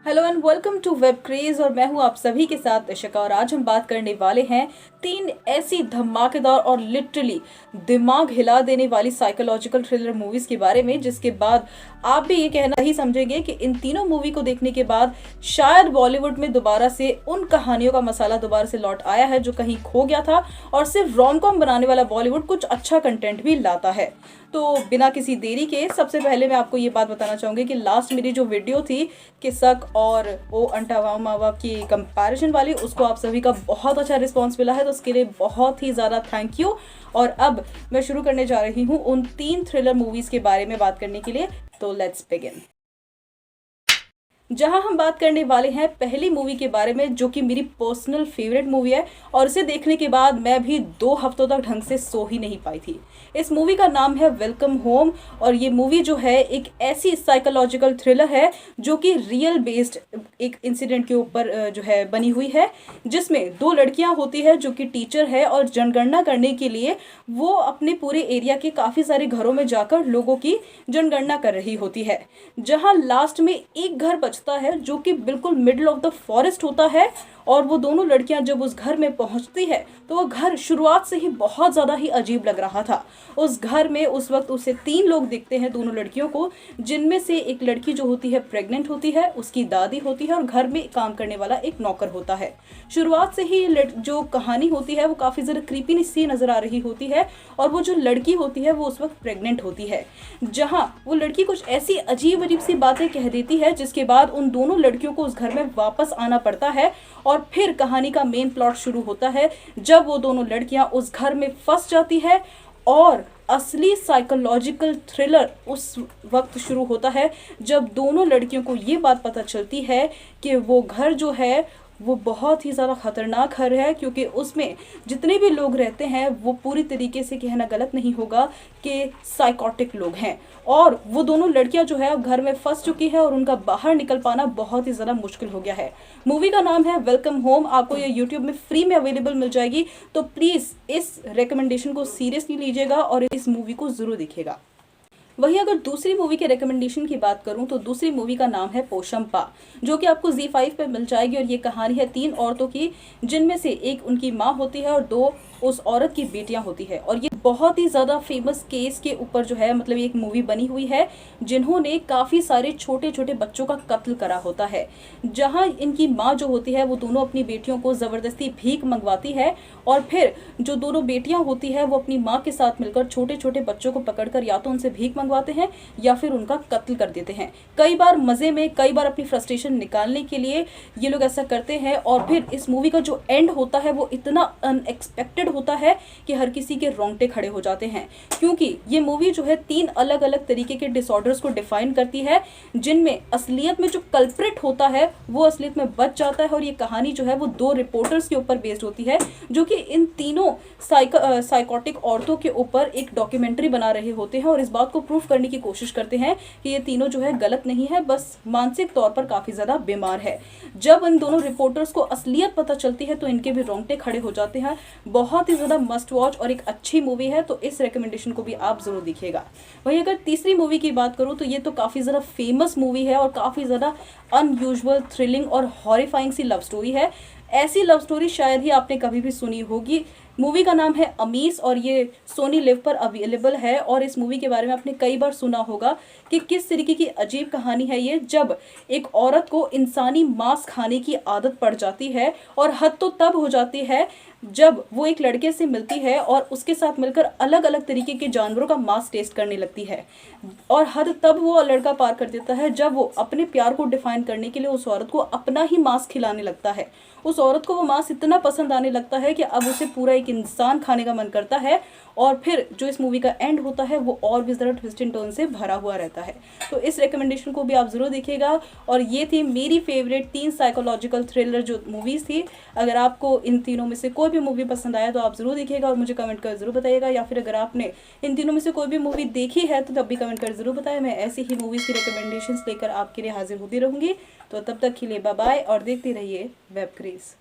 Hello and welcome to web craze और मैं हूं आप सभी के साथ इशिका। और आज हम बात करने वाले हैं तीन ऐसी धमाकेदार और लिटरली दिमाग हिला देने वाली साइकोलॉजिकल थ्रिलर मूवीज के बारे में, जिसके बाद आप भी ये कहना ही समझेंगे कि इन तीनों मूवी को देखने के बाद शायद बॉलीवुड में दोबारा से उन कहानियों का मसाला दोबारा से लौट आया है जो कहीं खो गया था, और सिर्फ रोम कॉम बनाने वाला बॉलीवुड कुछ अच्छा कंटेंट भी लाता है। तो बिना किसी देरी के सबसे पहले मैं आपको ये बात बताना चाहूंगी कि लास्ट मेरी जो वीडियो थी किसक और ओ अंटावा मावा की कंपैरिजन वाली, उसको आप सभी का बहुत अच्छा रिस्पांस मिला है, तो उसके लिए बहुत ही ज़्यादा थैंक यू। और अब मैं शुरू करने जा रही हूँ उन तीन थ्रिलर मूवीज़ के बारे में बात करने के लिए। तो लेट्स बिगिन। जहां हम बात करने वाले हैं पहली मूवी के बारे में, जो कि मेरी पर्सनल फेवरेट मूवी है और इसे देखने के बाद मैं भी 2 हफ्तों तक ढंग से सो ही नहीं पाई थी। इस मूवी का नाम है वेलकम होम, और ये मूवी जो है एक ऐसी साइकोलॉजिकल थ्रिलर है जो कि रियल बेस्ड एक इंसिडेंट के ऊपर जो है बनी हुई है, जिसमें 2 लड़कियां होती है जो कि टीचर है और जनगणना करने के लिए वो अपने पूरे एरिया के काफ़ी सारे घरों में जाकर लोगों की जनगणना कर रही होती है। जहां लास्ट में एक घर बचता है जो कि बिल्कुल मिडल ऑफ द फॉरेस्ट होता है, और वो दोनों लड़कियां जब उस घर में पहुंचती है तो वो घर शुरुआत से ही बहुत ज़्यादा ही अजीब लग रहा था। उस घर में उस वक्त उसे 3 लोग दिखते हैं, दोनों लड़कियों को, जिनमें से एक लड़की जो होती है प्रेग्नेंट होती है, उसकी दादी होती है और घर में काम करने वाला एक नौकर होता है। शुरुआत से ही जो कहानी होती है वो काफ़ी ज़्यादा क्रीपी सी नज़र आ रही होती है, और वो जो लड़की होती है वो उस वक्त प्रेग्नेंट होती है। जहाँ वो लड़की कुछ ऐसी अजीब अजीब सी बातें कह देती है, जिसके बाद उन दोनों लड़कियों को उस घर में वापस आना पड़ता है, और फिर कहानी का मेन प्लॉट शुरू होता है जब वो दोनों लड़कियां उस घर में फंस जाती है। और असली साइकोलॉजिकल थ्रिलर उस वक्त शुरू होता है जब दोनों लड़कियों को ये बात पता चलती है कि वो घर जो है वो बहुत ही ज़्यादा ख़तरनाक घर है, क्योंकि उसमें जितने भी लोग रहते हैं वो पूरी तरीके से, कहना गलत नहीं होगा, कि साइकोटिक लोग हैं। और वो दोनों लड़कियां जो है अब घर में फंस चुकी है और उनका बाहर निकल पाना बहुत ही ज़्यादा मुश्किल हो गया है। मूवी का नाम है वेलकम होम, आपको ये यूट्यूब में फ्री में अवेलेबल मिल जाएगी, तो प्लीज़ इस रिकमेंडेशन को सीरियसली लीजिएगा और इस मूवी को ज़रूर देखिएगा। वहीं अगर दूसरी मूवी के रिकमेंडेशन की बात करूं तो दूसरी मूवी का नाम है पोशंपा, जो कि आपको ZEE5 पे मिल जाएगी। और ये कहानी है 3 औरतों की, जिनमें से एक उनकी माँ होती है और 2 उस औरत की बेटियां होती है। और ये बहुत ही ज़्यादा फेमस केस के ऊपर जो है, मतलब एक मूवी बनी हुई है, जिन्होंने काफ़ी सारे छोटे छोटे बच्चों का कत्ल करा होता है। जहाँ इनकी माँ जो होती है वो दोनों अपनी बेटियों को ज़बरदस्ती भीख मंगवाती है, और फिर जो दोनों बेटियां होती है वो अपनी माँ के साथ मिलकर छोटे छोटे बच्चों को पकड़कर या तो उनसे भीख मंगवाते हैं या फिर उनका कत्ल कर देते हैं। कई बार मज़े में, कई बार अपनी फ्रस्ट्रेशन निकालने के लिए ये लोग ऐसा करते हैं। और फिर इस मूवी का जो एंड होता है वो इतना अनएक्सपेक्टेड होता है कि हर किसी के रोंगटे खड़े हो जाते हैं, क्योंकि ये मूवी जो है 3 अलग अलग तरीके के डिसऑर्डर्स को डिफाइन करती है, जिनमें असलियत में जो कल्प्रिट होता है वो असलियत में बच जाता है। और ये कहानी जो है वो 2 रिपोर्टर्स के ऊपर बेस्ड होती है, जो कि इन तीनों साइकोटिक औरतों के ऊपर एक डॉक्यूमेंट्री बना रहे होते हैं और इस बात को प्रूफ करने की कोशिश करते हैं कि ये तीनों जो है गलत नहीं है, बस मानसिक तौर पर काफ़ी ज़्यादा बीमार है। जब इन दोनों रिपोर्टर्स को असलियत पता चलती है तो इनके भी रोंगटे खड़े हो जाते हैं। बहुत ही ज़्यादा मस्ट वॉच और एक अच्छी मूवी है, तो इस रिकमेंडेशन को भी आप ज़रूर देखिएगा। वहीं अगर तीसरी मूवी की बात करूँ तो ये तो काफ़ी ज़्यादा फेमस मूवी है और काफ़ी ज़्यादा अनयूजुअल, थ्रिलिंग और हॉरिफाइंग सी लव स्टोरी है। ऐसी लव स्टोरी शायद ही आपने कभी भी सुनी होगी। मूवी का नाम है अमीस, और ये सोनी लिव पर अवेलेबल है। और इस मूवी के बारे में आपने कई बार सुना होगा कि किस तरीके की अजीब कहानी है ये, जब एक औरत को इंसानी मांस खाने की आदत पड़ जाती है, और हद तो तब हो जाती है जब वो एक लड़के से मिलती है और उसके साथ मिलकर अलग अलग तरीके के जानवरों का मांस टेस्ट करने लगती है। और हद तब वो लड़का पार कर देता है जब वो अपने प्यार को डिफाइन करने के लिए उस औरत को अपना ही मांस खिलाने लगता है। उस औरत को वो मांस इतना पसंद आने लगता है कि अब उसे पूरा एक इंसान खाने का मन करता है। और फिर जो इस मूवी का एंड होता है वो और भी ज़रा ट्विस्ट एंड टर्न से भरा हुआ रहता है। तो इस रिकमेंडेशन को भी आप ज़रूर देखिएगा। और ये थी मेरी फेवरेट 3 साइकोलॉजिकल थ्रिलर जो मूवीज़ थी। अगर आपको इन तीनों में से कोई भी मूवी पसंद आया तो आप ज़रूर देखिएगा और मुझे कमेंट कर ज़रूर बताइएगा, या फिर अगर आपने इन तीनों में से कोई भी मूवी देखी है तो तब भी कमेंट कर ज़रूर बताएं। मैं ऐसी ही मूवीज़ की रिकमेंडेशंस लेकर आपके लिए हाजिर होती रहूँगी। तो तब तक के लिए बाय बाय और देखते रहिए वेब क्रेज।